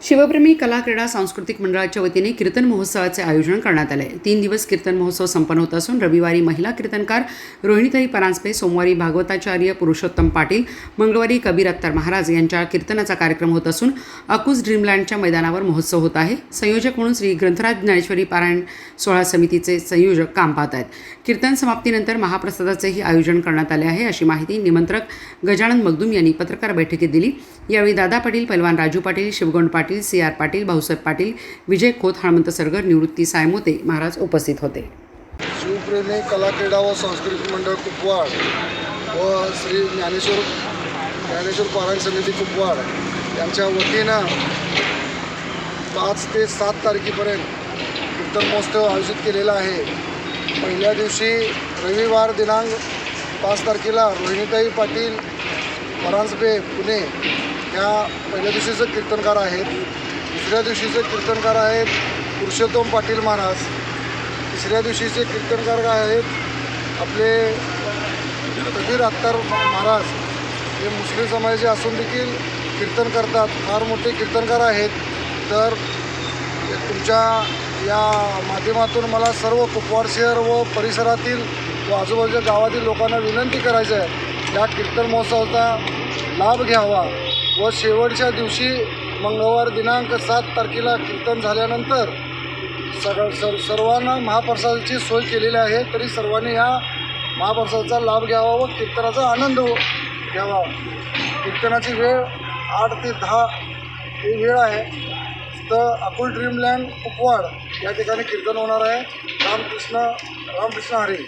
शिवप्रेमी कला क्रीडा सांस्कृतिक मंडळाच्या वतीने कीर्तन महोत्सवाचे आयोजन करण्यात आले। 3 दिवस कीर्तन महोत्सव संपन्न होत असून रविवारी महिला कीर्तनकार रोहिणीताई परांजपे, सोमवारी भागवताचार्य पुरुषोत्तम पाटील, मंगळवारी कबीर अत्तर महाराज यांच्या कीर्तनाचा कार्यक्रम होत असून अकूज ड्रीमलँडच्या मैदानावर महोत्सव होत आहे। संयोजक म्हणून श्री ग्रंथराज ज्ञानेश्वरी पारायण सोहळा समितीचे संयोजक काम पाहत आहेत। कीर्तन समाप्तीनंतर महाप्रसादाचेही आयोजन करण्यात आले आहे, अशी माहिती निमंत्रक गजानन मगदूम यांनी पत्रकार बैठकीत दिली। यावेळी दादा पाटील, पैलवान राजू पाटील, शिवगण पाटील, CR पाटील, भाऊसाहेब पाटील, विजय खोत, हनुमंत सरगर, निवृत्ती सायमोते महाराज उपस्थित होते। शिवप्रेमी कला क्रीडा व सांस्कृतिक मंडळ कुपवाड व श्री ज्ञानेश्वर पारायण समिती कुपवाड यांच्या वतीनं 5 ते 7 तारखेपर्यंत कीर्तन महोत्सव आयोजित केलेला आहे। पहिल्या दिवशी रविवार दिनांक 5 तारखेला रोहिणीताई पाटील परांजपे पुणे ह्या पहिल्या दिवशीचे कीर्तनकार आहेत। दुसऱ्या दिवशीचे कीर्तनकार आहेत पुरुषोत्तम पाटील महाराज। तिसऱ्या दिवशीचे कीर्तनकार आहेत आपले कबीर अत्तर महाराज। हे मुस्लिम समाजाचे असून देखील कीर्तन करतात, फार मोठे कीर्तनकार आहेत। तर तुमच्या या माध्यमातून मला सर्व कुपवाड शहर व परिसरातील व आजूबाजूच्या गावातील लोकांना विनंती करायची आहे, या कीर्तन महोत्सवाचा लाभ घ्यावा व शेवटच्या दिवशी मंगळवार दिनांक 7 तारखेला कीर्तन झाल्यानंतर सर्वांना महाप्रसादाची सोय केलेली आहे। तरी सर्वांनी या महाप्रसादाचा लाभ घ्यावा व कीर्तनाचा आनंद घ्यावा। कीर्तनाची वेळ 8 ते 10 ही वेळ आहे। तर अकूज ड्रीमलँड कुपवाड या ठिकाणी कीर्तन होणार आहे। रामकृष्ण हरी।